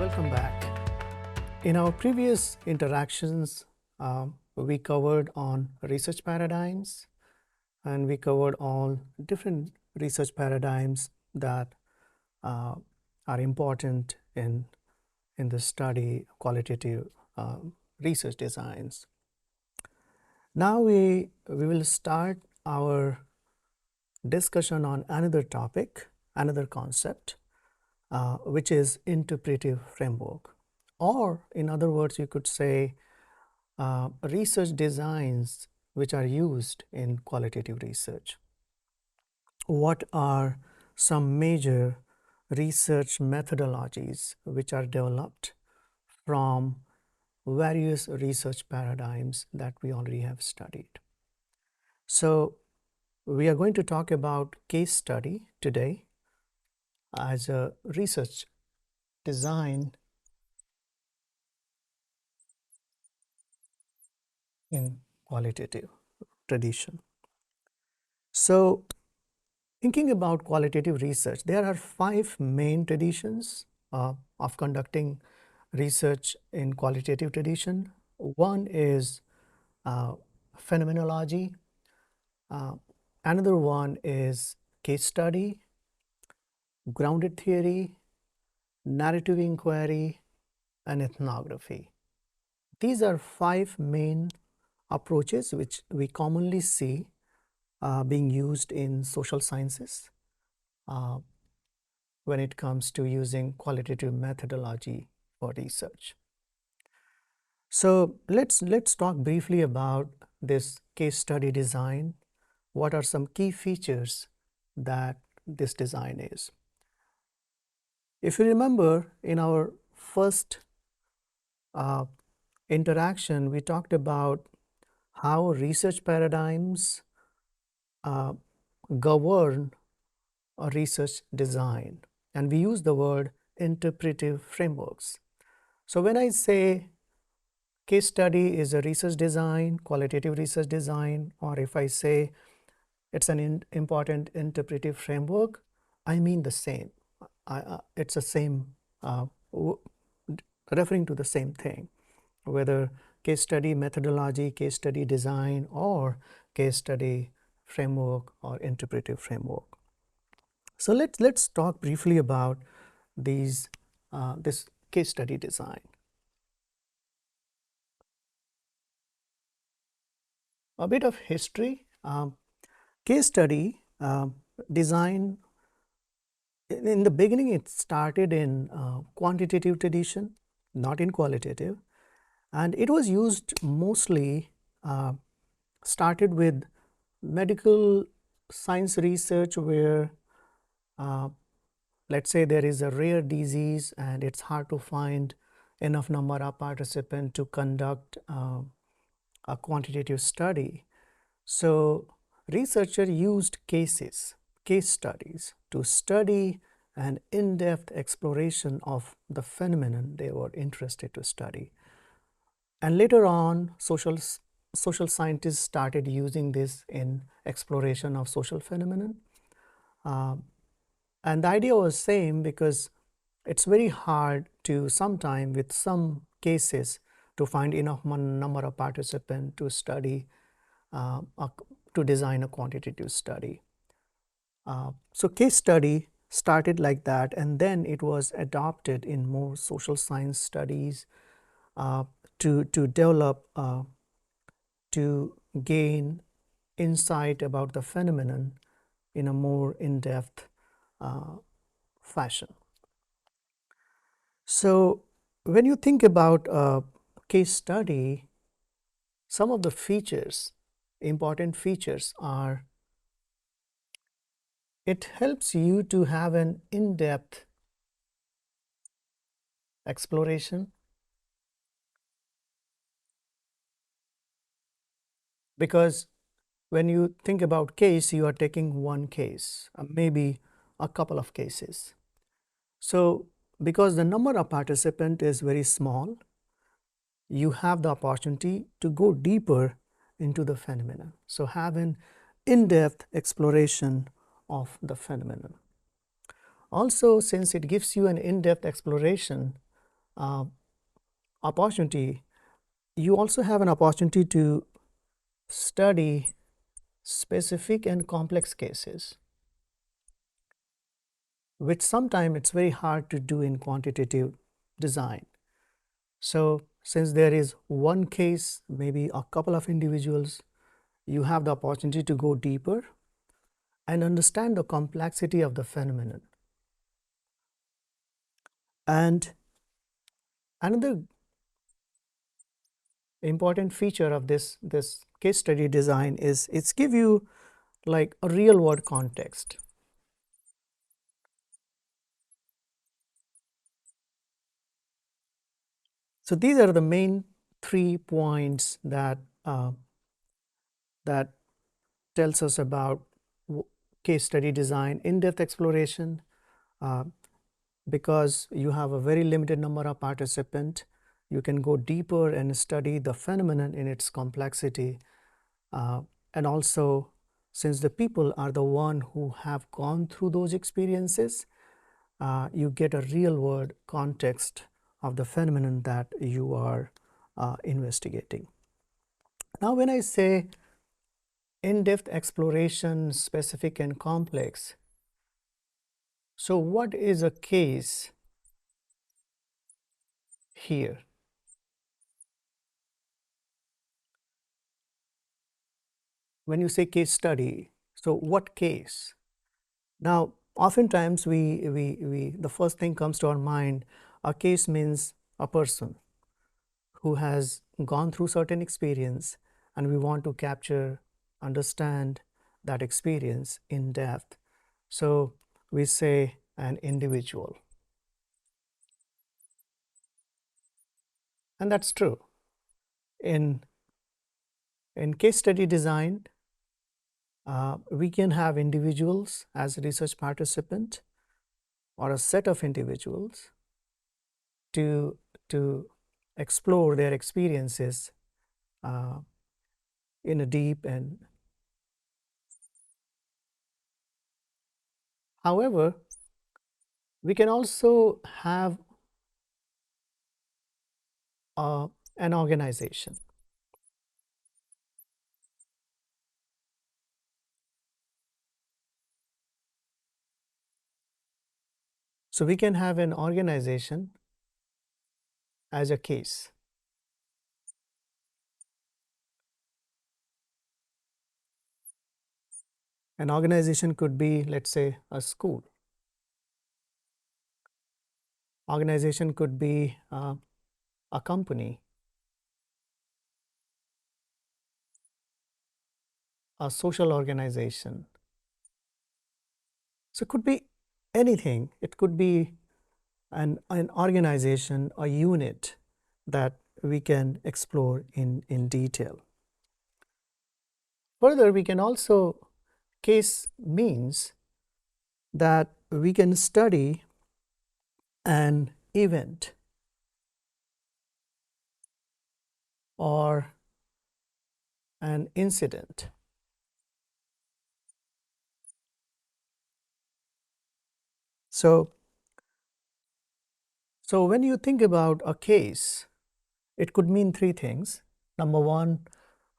Welcome back. In our previous interactions, we covered on research paradigms, and we covered all different research paradigms that are important in the study of qualitative research designs. Now we will start our discussion on another topic, another concept, which is interpretive framework, or in other words, you could say research designs which are used in qualitative research. What are some major research methodologies which are developed from various research paradigms that we already have studied? So we are going to talk about case study today as a research design in qualitative tradition. So thinking about qualitative research, there are 5 main traditions of conducting research in qualitative tradition. One is phenomenology, another one is case study, grounded theory, narrative inquiry, and ethnography. These are 5 main approaches which we commonly see being used in social sciences when it comes to using qualitative methodology for research. So let's talk briefly about this case study design. What are some key features that this design is? If you remember, in our first interaction, we talked about how research paradigms govern a research design, and we use the word interpretive frameworks. So when I say case study is a research design, qualitative research design, or if I say it's an important interpretive framework, I mean the same. It's the same, referring to the same thing, whether case study methodology, case study design, or case study framework or interpretive framework. So let's talk briefly about this case study design. A bit of history. Case study design, in the beginning it started in quantitative tradition, not in qualitative, and it was used mostly, started with medical science research where let's say there is a rare disease and it's hard to find enough number of participants to conduct a quantitative study. So researchers used case studies to study an in-depth exploration of the phenomenon they were interested to study. And later on, social scientists started using this in exploration of social phenomenon. And the idea was same, because it's very hard to sometime with some cases to find enough number of participants to study, to design a quantitative study. So case study started like that, and then it was adopted in more social science studies to develop, to gain insight about the phenomenon in a more in-depth fashion. So when you think about a case study, some of the features, important features, are it helps you to have an in-depth exploration, because when you think about case, you are taking one case, maybe a couple of cases. So because the number of participants is very small, you have the opportunity to go deeper into the phenomenon. So have an in-depth exploration of the phenomenon. Also, since it gives you an in-depth exploration, uh, opportunity, you also have an opportunity to study specific and complex cases, which sometimes it's very hard to do in quantitative design. So since there is one case, maybe a couple of individuals, you have the opportunity to go deeper and understand the complexity of the phenomenon. And another important feature of this case study design is it's give you like a real world context. So these are the main 3 points that tells us about case study design: in-depth exploration, uh, because you have a very limited number of participants, you can go deeper and study the phenomenon in its complexity. And also, since the people are the one who have gone through those experiences, you get a real world context of the phenomenon that you are investigating. Now, when I say in-depth exploration, specific and complex, so what is a case here? When you say case study, so what case? Now, oftentimes the first thing comes to our mind, a case means a person who has gone through certain experience, and we want to capture, understand that experience in depth. So we say an individual. And that's true. In, in case study design, we can have individuals as a research participant or a set of individuals to, to explore their experiences uh, in a deep and however, we can also have uh, an organization. So we can have an organization as a case. An organization could be, let's say, a school. Organization could be a company, a social organization. So it could be anything. It could be an organization, a unit that we can explore in detail. Further, we can also, case means that we can study an event or an incident. So, so when you think about a case, it could mean three things. Number one,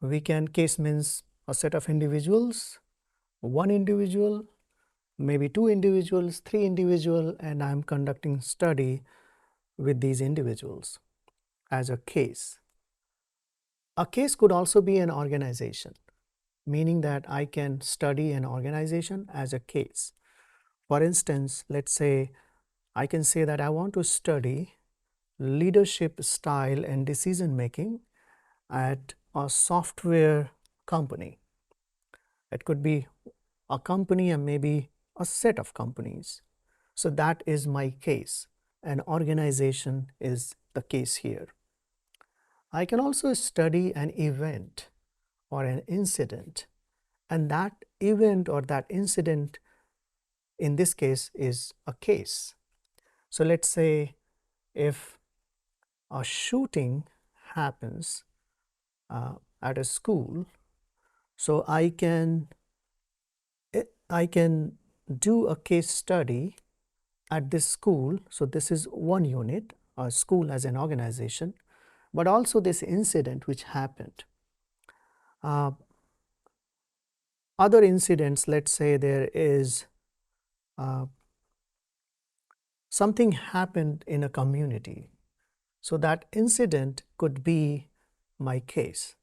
we can, case means a set of individuals, one individual, maybe two individuals, three individuals, and I'm conducting study with these individuals as a case. A case could also be an organization, meaning that I can study an organization as a case. For instance, let's say I can say that I want to study leadership style and decision making at a software company. It could be a company and maybe a set of companies. So that is my case. An organization is the case here. I can also study an event or an incident, and that event or that incident in this case is a case. So let's say if a shooting happens at a school, so I can do a case study at this school. So this is one unit, school as an organization, but also this incident which happened. Uh, Other incidents, let's say there is uh, something happened in a community. So that incident could be my case.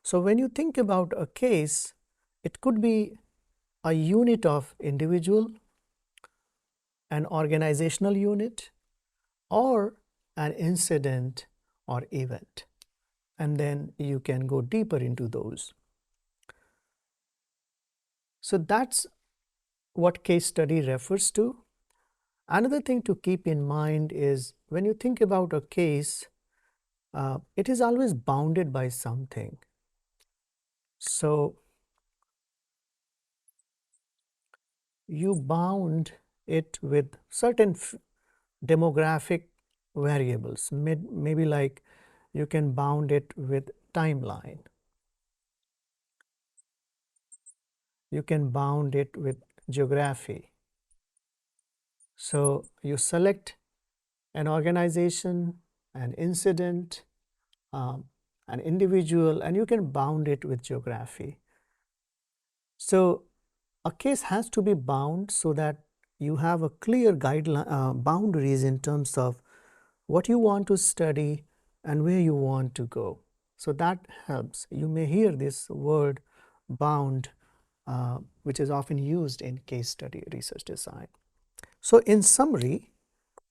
So when you think about a case, it could be a unit of individual, an organizational unit, or an incident or event. And then you can go deeper into those. So that's what case study refers to. Another thing to keep in mind is when you think about a case, it is always bounded by something. So you bound it with certain demographic variables, maybe like you can bound it with timeline. You can bound it with geography. So you select an organization, an incident, um, an individual, and you can bound it with geography. So a case has to be bound so that you have a clear guideline, boundaries in terms of what you want to study and where you want to go. So that helps. You may hear this word bound, which is often used in case study research design. So in summary,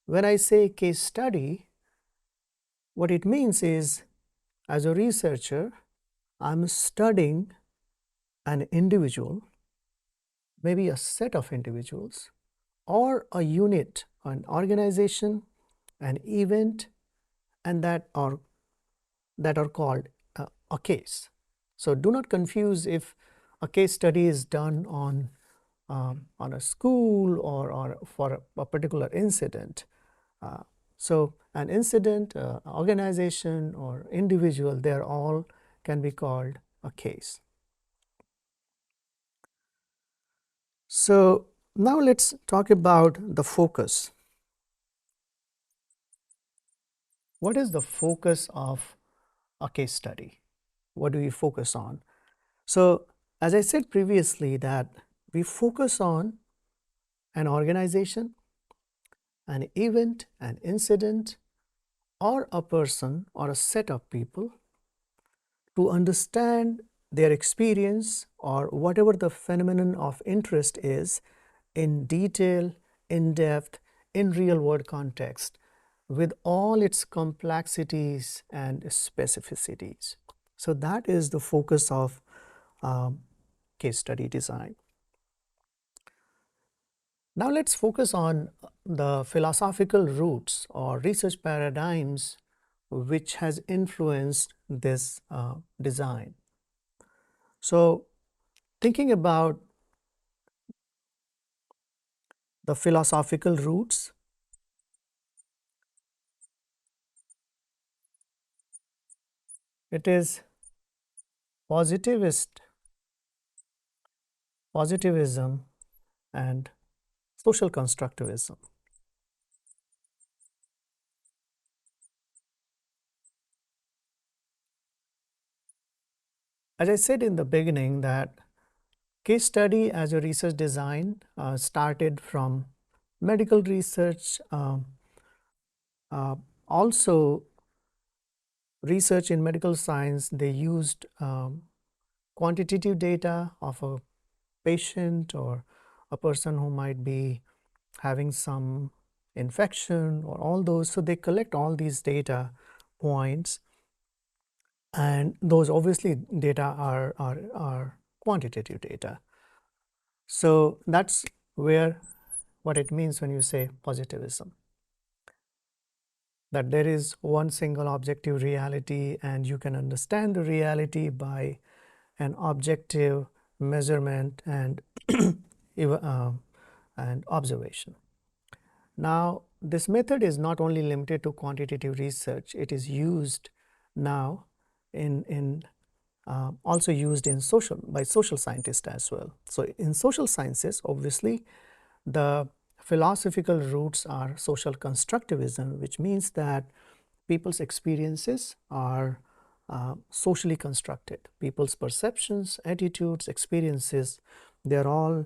when I say case study, what it means is, as a researcher, I'm studying an individual, maybe a set of individuals, or a unit, an organization, an event, and that are called a case. So do not confuse if a case study is done on a school or for a particular incident. So an incident, organization, or individual, they are all can be called a case. So now let's talk about the focus. What is the focus of a case study? What do we focus on? So as I said previously, that we focus on an organization, an event, an incident, or a person or a set of people to understand their experience or whatever the phenomenon of interest is in detail, in depth, in real world context, with all its complexities and specificities. So that is the focus of case study design. Now let's focus on the philosophical roots or research paradigms which has influenced this design. So thinking about the philosophical roots, it is positivism and social constructivism. As I said in the beginning, that case study as a research design started from medical research, also research in medical science. They used quantitative data of a patient or a person who might be having some infection or all those. So they collect all these data points, and those obviously data are quantitative data. So that's where what it means when you say positivism, that there is one single objective reality and you can understand the reality by an objective measurement and and observation. Now this method is not only limited to quantitative research, it is used now in also used in by social scientists as well. So in social sciences, obviously the philosophical roots are social constructivism, which means that people's experiences are socially constructed. People's perceptions, attitudes, experiences, they're all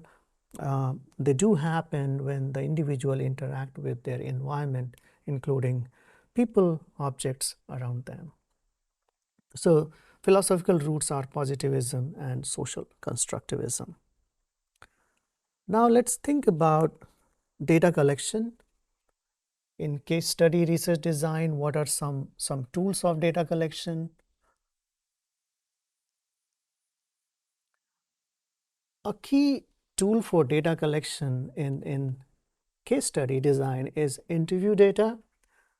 they do happen when the individual interact with their environment, including people, objects around them. So philosophical roots are positivism and social constructivism. Now let's think about data collection. In case study research design, what are some tools of data collection? A key tool for data collection in case study design is interview data.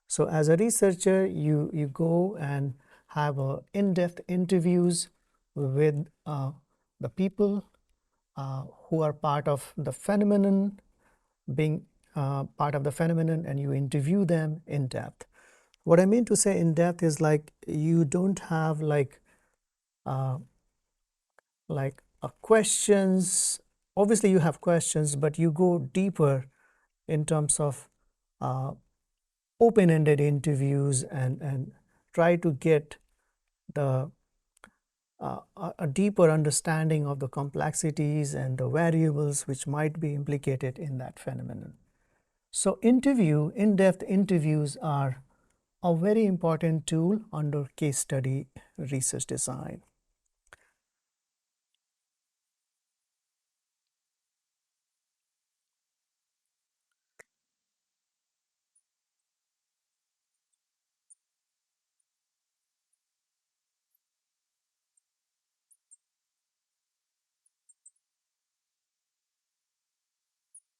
So as a researcher, you go and have in-depth interviews with the people who are part of the phenomenon, being part of the phenomenon, and you interview them in depth. What I mean to say in depth is like you don't have uh, questions. Obviously, you have questions, but you go deeper in terms of uh, open-ended interviews and try to get the a deeper understanding of the complexities and the variables which might be implicated in that phenomenon. So in-depth interviews are a very important tool under case study research design.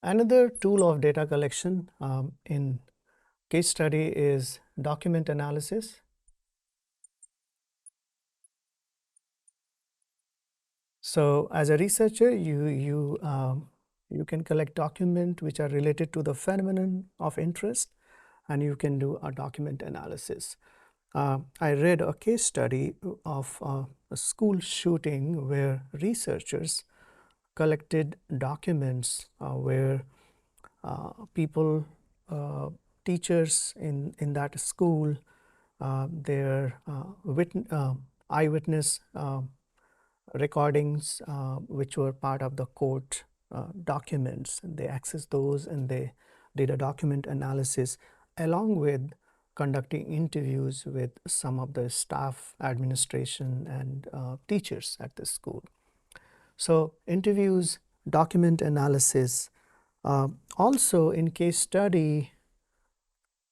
Another tool of data collection in case study is document analysis. So as a researcher, you can collect documents which are related to the phenomenon of interest, and you can do a document analysis. I read a case study of a school shooting where researchers collected documents where people, teachers in that school, their eyewitness recordings which were part of the court documents, and they accessed those and they did a document analysis along with conducting interviews with some of the staff, administration, and teachers at the school. So interviews, document analysis. Also in case study,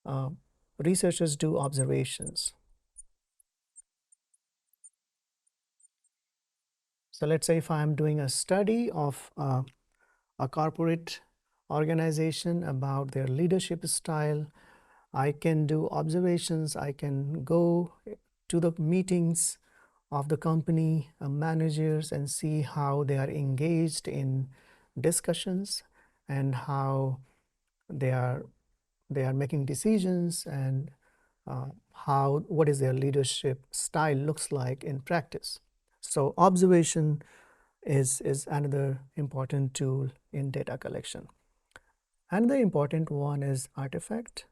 uh, researchers do observations. So let's say if I'm doing a study of a corporate organization about their leadership style, I can do observations. I can go to the meetings of the company managers and see how they are engaged in discussions and how they are making decisions, and how what is their leadership style looks like in practice. So observation is another important tool in data collection. Another important one is artifact.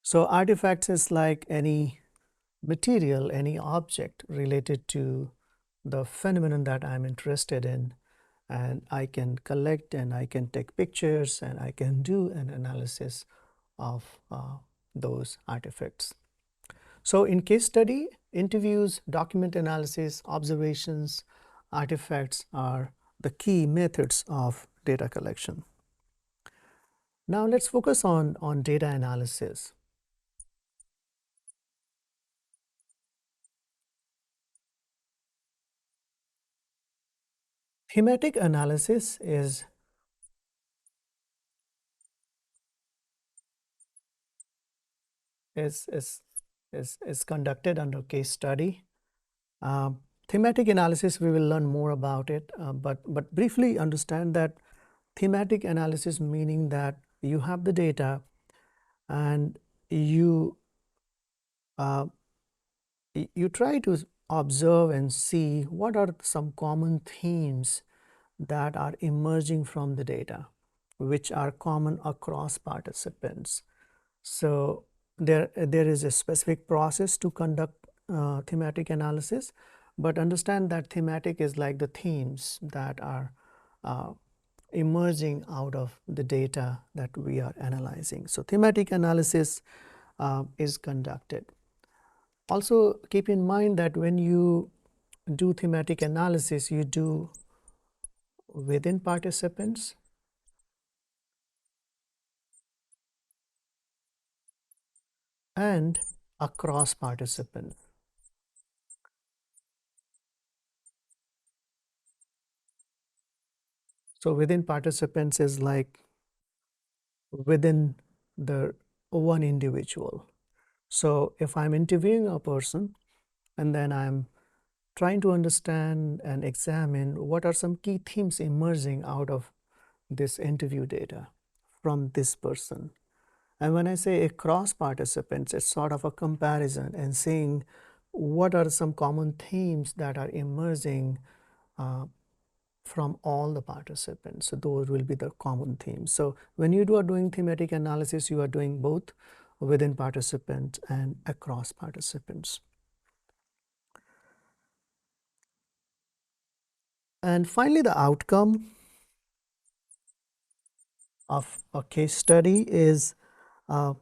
So artifacts is like any material, any object related to the phenomenon that I'm interested in, and I can collect and I can take pictures and I can do an analysis of those artifacts. So in case study, interviews, document analysis, observations, artifacts are the key methods of data collection. Now let's focus on data analysis. Thematic analysis is, is, is conducted under case study. Thematic analysis, we will learn more about it, but briefly understand that thematic analysis meaning that you have the data and you you try to observe and see what are some common themes that are emerging from the data, which are common across participants. So there is a specific process to conduct thematic analysis, but understand that thematic is like the themes that are uh, emerging out of the data that we are analyzing. So thematic analysis is conducted. Also keep in mind that when you do thematic analysis, you do within participants and across participants. So within participants is like within the one individual. So if I'm interviewing a person and then I'm trying to understand and examine what are some key themes emerging out of this interview data from this person. And when I say across participants, it's sort of a comparison and seeing what are some common themes that are emerging uh, from all the participants. So those will be the common themes. So when you are doing thematic analysis, you are doing both within participants and across participants. And finally, the outcome of a case study is uh,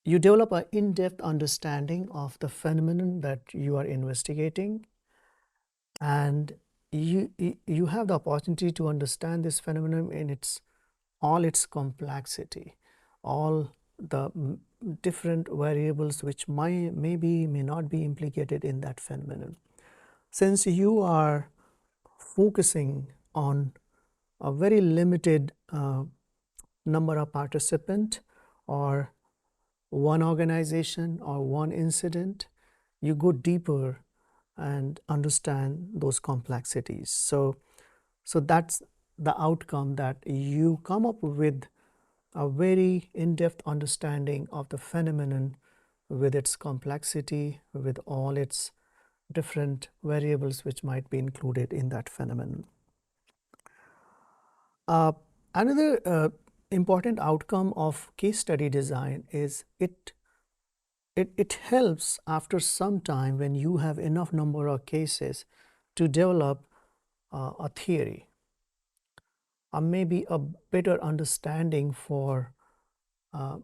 you develop an in-depth understanding of the phenomenon that you are investigating, and you have the opportunity to understand this phenomenon in its all its complexity, all the different variables which may not be implicated in that phenomenon. Since you are focusing on a very limited number of participants or one organization or one incident, you go deeper and understand those complexities. So that's the outcome, that you come up with a very in-depth understanding of the phenomenon with its complexity, with all its different variables which might be included in that phenomenon. Uh, Another important outcome of case study design is it helps after some time, when you have enough number of cases, to develop a theory or maybe a better understanding for uh,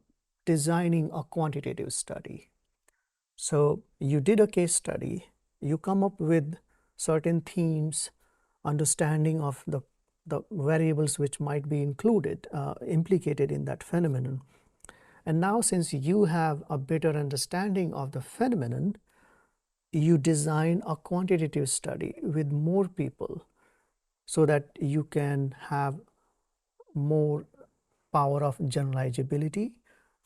designing a quantitative study. So you did a case study, you come up with certain themes, understanding of the variables which might be implicated in that phenomenon. And now, since you have a better understanding of the phenomenon, you design a quantitative study with more people so that you can have more power of generalizability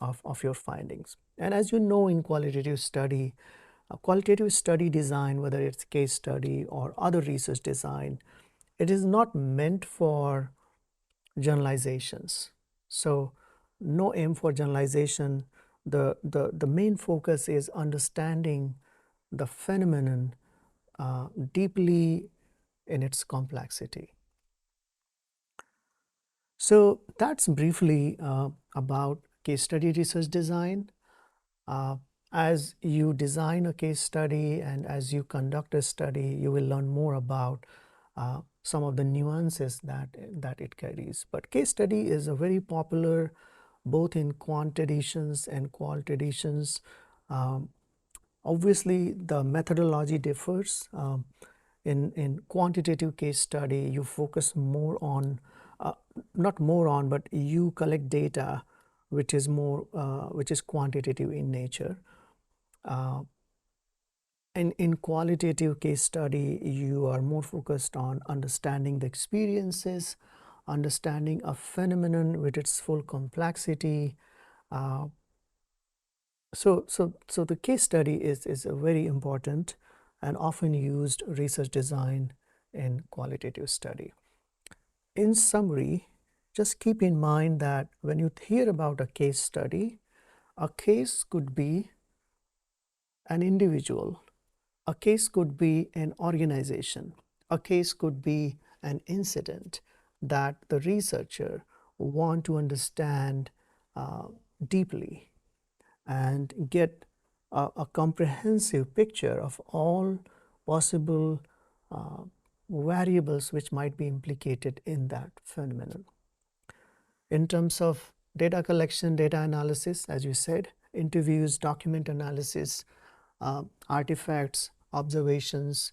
of your findings. And as you know, in qualitative study design, whether it's case study or other research design, it is not meant for generalizations. So no aim for generalization. The main focus is understanding the phenomenon deeply in its complexity. So that's briefly about case study research design. Uh, as you design a case study and as you conduct a study, you will learn more about some of the nuances that it carries. But case study is a very popular both in quant editions and qualt editions. Um, Obviously, the methodology differs. In quantitative case study, you focus more on, not more on, but you collect data which is quantitative in nature. Uh, and in qualitative case study, you are more focused on understanding the experiences, understanding a phenomenon with its full complexity. Uh, so the case study is a very important and often used research design in qualitative study. In summary, just keep in mind that when you hear about a case study, a case could be an individual, a case could be an organization, a case could be an incident that the researcher want to understand deeply and get a comprehensive picture of all possible variables which might be implicated in that phenomenon. In terms of data collection, data analysis, as you said, interviews, document analysis, artifacts, observations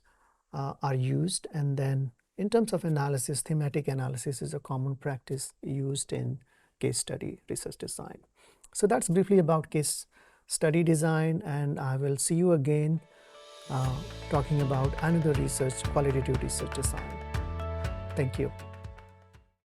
are used. And then in terms of analysis, thematic analysis is a common practice used in case study research design. So that's briefly about case study design, and I will see you again talking about another research, qualitative research design. Thank you.